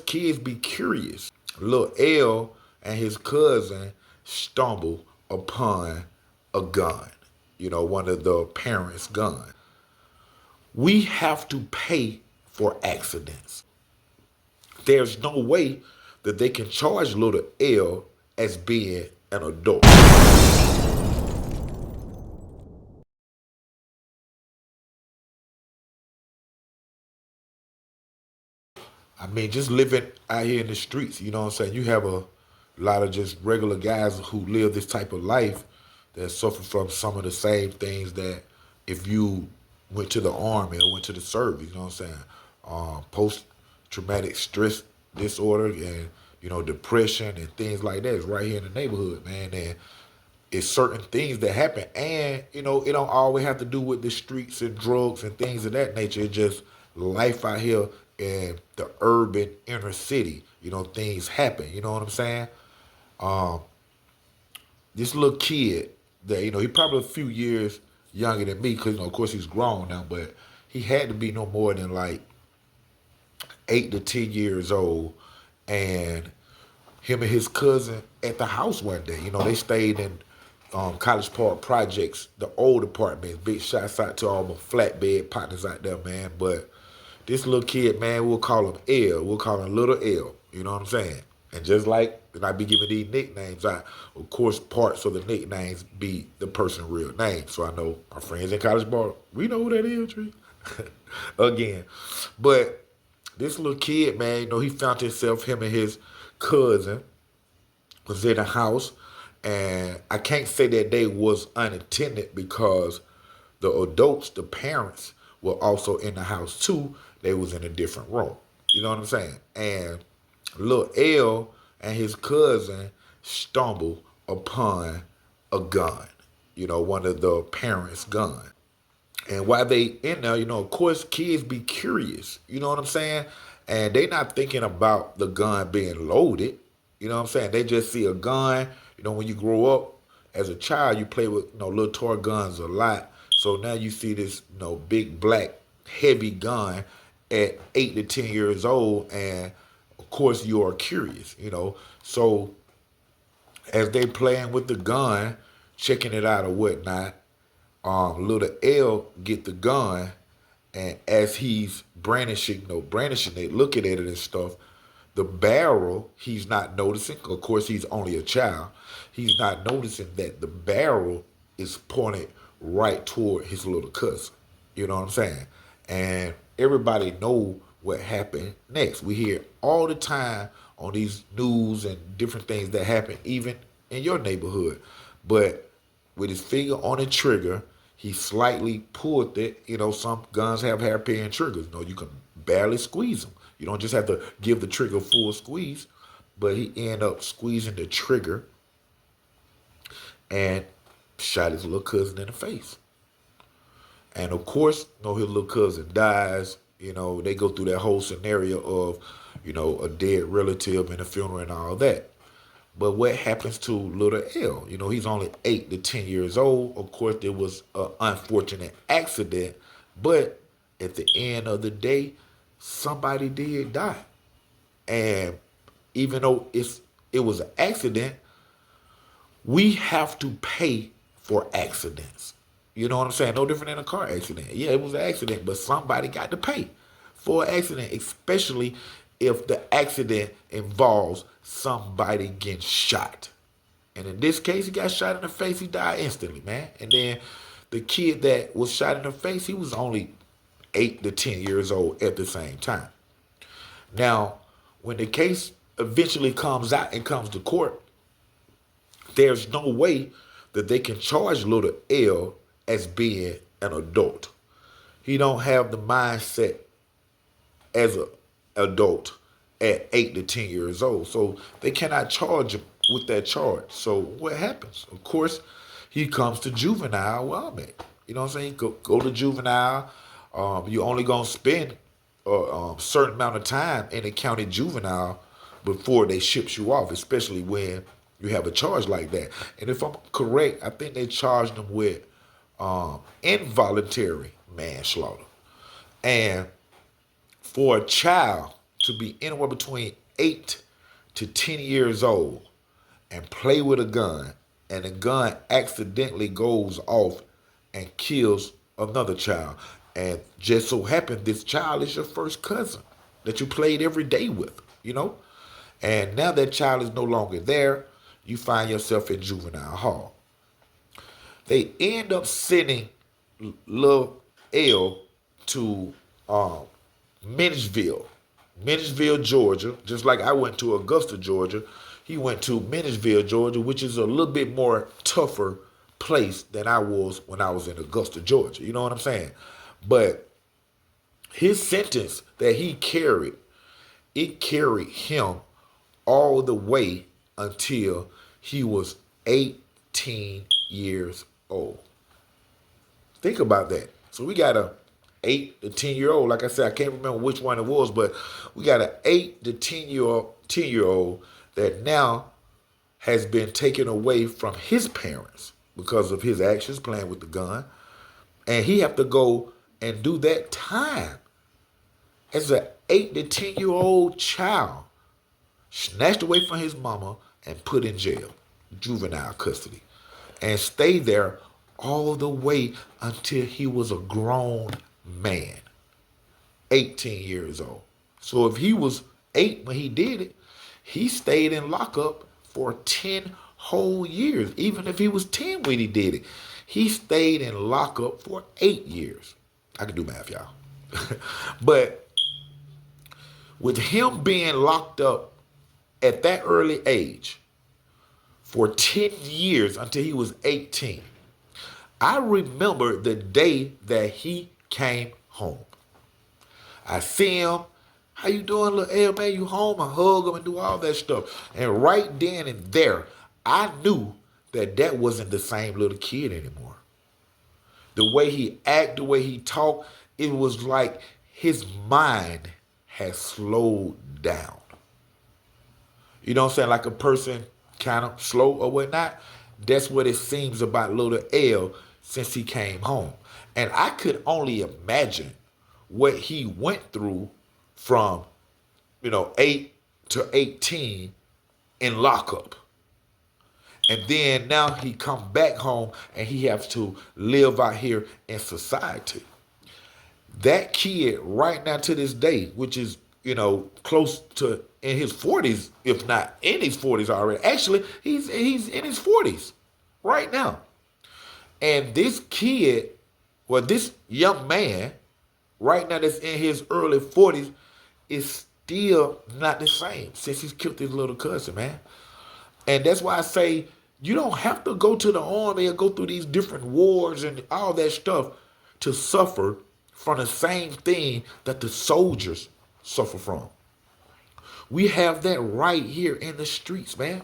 kids be curious. Little L and his cousin stumble upon a gun, one of the parents' gun. We have to pay for accidents. There's no way that they can charge little L as being an adult. I mean, just living out here in the streets, you know what I'm saying? You have a lot of just regular guys who live this type of life that suffer from some of the same things that if you went to the army or went to the service, you know what I'm saying? Post traumatic stress disorder and, depression and things like that is right here in the neighborhood, man. And it's certain things that happen. And, it don't always have to do with the streets and drugs and things of that nature. It's just life out here in the urban inner city. Things happen. You know what I'm saying? Um, this little kid that, he probably a few years younger than me because, of course, he's grown now, but he had to be no more than like 8 to 10 years old. And him and his cousin at the house one day. They stayed in College Park Projects, the old apartments. Big shots out to all my flatbed partners out there, man. But this little kid, man, we'll call him L. We'll call him Little L. You know what I'm saying? And just like when I be giving these nicknames, of course, parts of the nicknames be the person's real name. So I know our friends in College Park, we know who that is, Tree. Again. But this little kid, man, he found himself, him and his cousin was in the house, and I can't say that they was unattended because the adults, the parents, were also in the house too. They was in a different room. You know what I'm saying? And little L and his cousin stumble upon a gun. One of the parents' gun. And while they in there, of course, kids be curious. You know what I'm saying? And they not thinking about the gun being loaded. You know what I'm saying? They just see a gun. When you grow up as a child, you play with little toy guns a lot. So now you see this big black heavy gun at 8 to 10 years old, and of course you are curious. So as they playing with the gun, checking it out or whatnot, little L get the gun, and as he's brandishing it, looking at it and stuff, the barrel he's not noticing. Of course, he's only a child. He's not noticing that the barrel is pointed right toward his little cousin. You know what I'm saying? And everybody know what happened next. We hear all the time on these news and different things that happen, even in your neighborhood. But with his finger on the trigger, he slightly pulled it. Some guns have hairpin triggers. You can barely squeeze them. You don't just have to give the trigger full squeeze, but he ended up squeezing the trigger and shot his little cousin in the face. And of course, his little cousin dies. They go through that whole scenario of, a dead relative and a funeral and all that. But what happens to little L? He's only 8 to 10 years old. Of course, there was an unfortunate accident, but at the end of the day, somebody did die. And even though it was an accident, we have to pay for accidents. You know what I'm saying? No different than a car accident. Yeah, it was an accident, but somebody got to pay for an accident, especially if the accident involves somebody getting shot. And in this case, he got shot in the face. He died instantly, man. And then the kid that was shot in the face, he was only 8 to 10 years old at the same time. Now, when the case eventually comes out and comes to court, there's no way that they can charge little L as being an adult. He don't have the mindset as an adult at 8 to 10 years old. So they cannot charge him with that charge. So what happens? Of course, he comes to juvenile where I'm at. You know what I'm saying? Go to juvenile. You only gonna spend a certain amount of time in the county juvenile before they ships you off, especially when you have a charge like that. And if I'm correct, I think they charged them with involuntary manslaughter. And for a child to be anywhere between 8 to 10 years old and play with a gun, and the gun accidentally goes off and kills another child. And just so happened this child is your first cousin that you played every day with, you know? And now that child is no longer there, you find yourself in juvenile hall. They end up sending little L to Minishville, Georgia, just like I went to Augusta, Georgia. He went to Minishville, Georgia, which is a little bit more tougher place than I was when I was in Augusta, Georgia. You know what I'm saying? But his sentence that he carried, it carried him all the way until he was 18 years old. Think about that. So we got a 8 to 10-year-old. Like I said, I can't remember which one it was, but we got an 8 to 10-year-old that now has been taken away from his parents because of his actions playing with the gun. And he have to go and do that time as an 8 to 10-year-old child, snatched away from his mama and put in jail, juvenile custody, and stay there all the way until he was a grown man, 18 years old. So if he was 8 when he did it, he stayed in lockup for 10 whole years. Even if he was 10 when he did it, he stayed in lockup for 8 years. I can do math, y'all. But with him being locked up at that early age for 10 years until he was 18, I remember the day that he came home. I see him. How you doing, little L, man? You home? I hug him and do all that stuff. And right then and there, I knew that that wasn't the same little kid anymore. The way he acted, the way he talked, it was like his mind had slowed down. You know what I'm saying? Like a person kind of slow or whatnot. That's what it seems about little L since he came home. And I could only imagine what he went through from, 8 to 18 in lockup. And then now he come back home and he has to live out here in society. That kid right now to this day, which is, close to in his 40s, if not in his 40s already. Actually, he's in his 40s right now. And this kid, this young man, right now that's in his early 40s, is still not the same since he's killed his little cousin, man. And that's why I say you don't have to go to the army or go through these different wars and all that stuff to suffer from the same thing that the soldiers suffer from. We have that right here in the streets, man.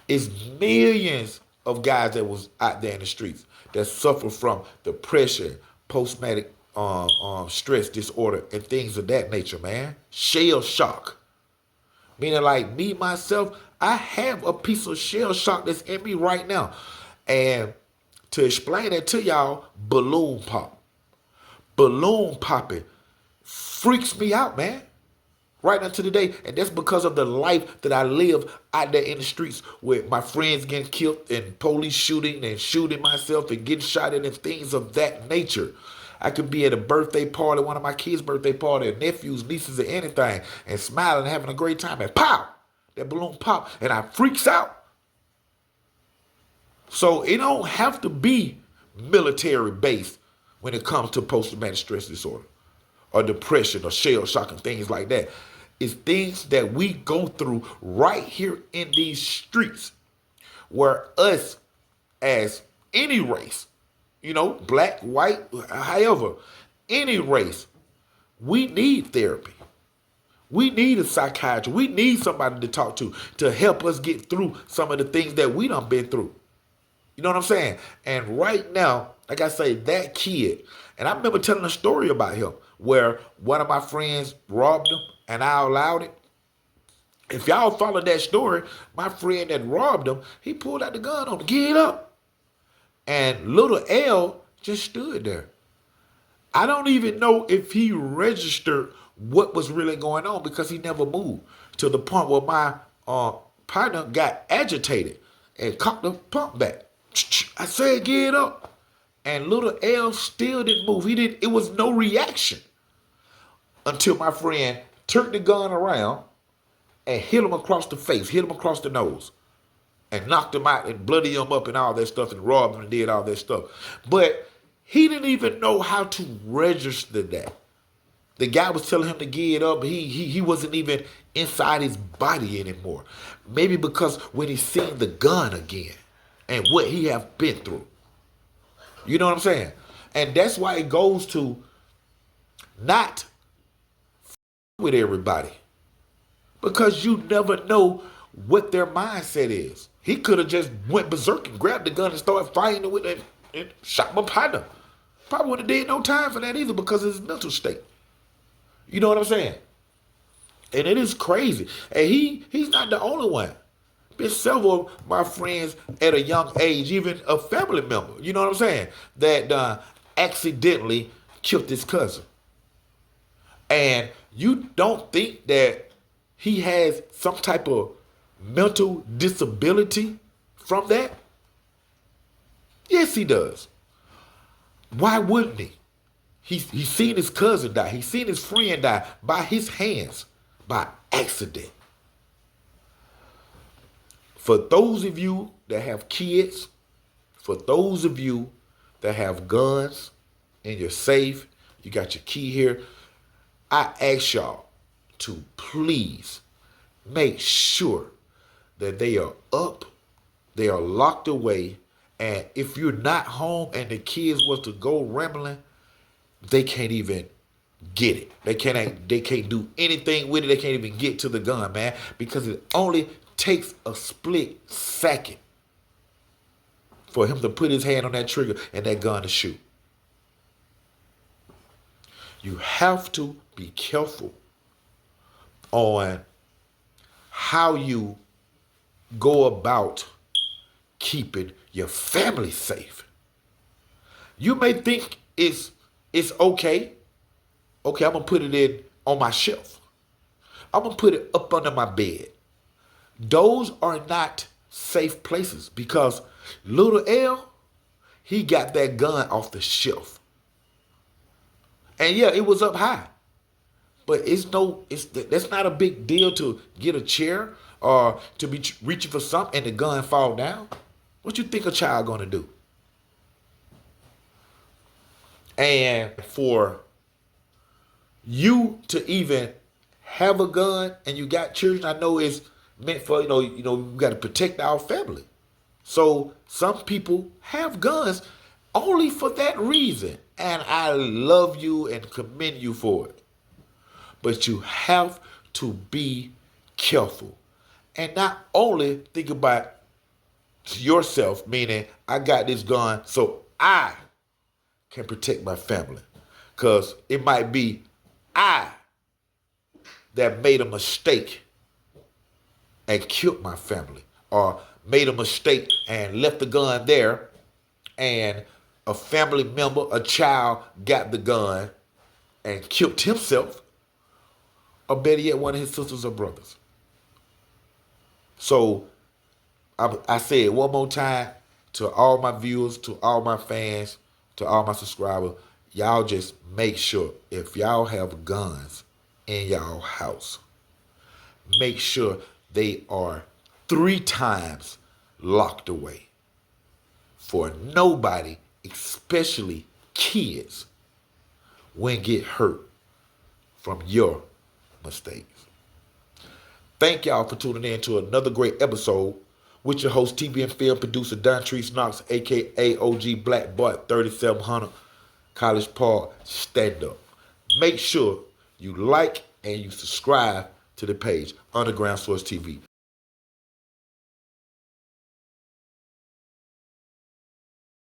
It's millions of guys that was out there in the streets that suffer from depression, post-traumatic stress disorder, and things of that nature, man. Shell shock. Meaning like me, myself, I have a piece of shell shock that's in me right now. And to explain that to y'all, balloon pop. Balloon popping freaks me out, man. Right now to the day. And that's because of the life that I live out there in the streets with my friends getting killed and police shooting and shooting myself and getting shot at and things of that nature. I could be at a birthday party, one of my kids' birthday party, nephews, nieces, or anything, and smiling and having a great time, and pow! That balloon pop, and I freaks out. So it don't have to be military based when it comes to post-traumatic stress disorder or depression or shell shock and things like that. It's things that we go through right here in these streets where us as any race, black, white, however, any race, we need therapy. We need a psychiatrist. We need somebody to talk to help us get through some of the things that we done been through. You know what I'm saying? And right now, like I say, that kid, and I remember telling a story about him where one of my friends robbed him and I allowed it. If y'all follow that story, my friend that robbed him, he pulled out the gun on him, get up. And little L just stood there. I don't even know if he registered what was really going on because he never moved to the point where my partner got agitated and cocked the pump back. I said, get up. And little L still didn't move. It was no reaction until my friend turned the gun around and hit him across the face, hit him across the nose, and knocked him out and bloodied him up and all that stuff and robbed him and did all that stuff. But he didn't even know how to register that. The guy was telling him to get up. He wasn't even inside his body anymore. Maybe because when he seen the gun again and what he have been through. You know what I'm saying? And that's why it goes to not with everybody. Because you never know what their mindset is. He could have just went berserk and grabbed the gun and started fighting with it and shot my partner. Probably wouldn't have did no time for that either because of his mental state. You know what I'm saying? And it is crazy. And he's not the only one. Been several of my friends at a young age, even a family member, you know what I'm saying, that accidentally killed his cousin. And you don't think that he has some type of mental disability from that? Yes, he does. Why wouldn't he? He's seen his cousin die. He's seen his friend die by his hands, by accident. For those of you that have kids, for those of you that have guns in your safe, you got your key here, I ask y'all to please make sure that they are up, they are locked away, and if you're not home and the kids was to go rambling, they can't even get it. They can't do anything with it. They can't even get to the gun, man, because it only takes a split second for him to put his hand on that trigger and that gun to shoot. You have to be careful on how you go about keeping your family safe. You may think it's okay. Okay, I'm going to put it in on my shelf. I'm going to put it up under my bed. Those are not safe places because little L, he got that gun off the shelf. And yeah, it was up high. But that's not a big deal to get a chair or to be reaching for something and the gun fall down. What you think a child gonna do? And for you to even have a gun and you got children, I know it's meant for, we got to protect our family. So some people have guns only for that reason. And I love you and commend you for it. But you have to be careful. And not only think about yourself, meaning I got this gun so I can protect my family. Because it might be I that made a mistake and killed my family, or made a mistake and left the gun there, and a family member, a child, got the gun and killed himself, or better yet, one of his sisters or brothers. So I say it one more time to all my viewers, to all my fans, to all my subscribers, y'all just make sure if y'all have guns in y'all house, make sure they are 3 times locked away. For nobody, especially kids, won't get hurt from your mistakes. Thank y'all for tuning in to another great episode with your host, TV and film producer Dontrece Knox, a.k.a. OG Black Boy 3700, College Park Stand Up. Make sure you like and you subscribe to the page, Underground Source TV.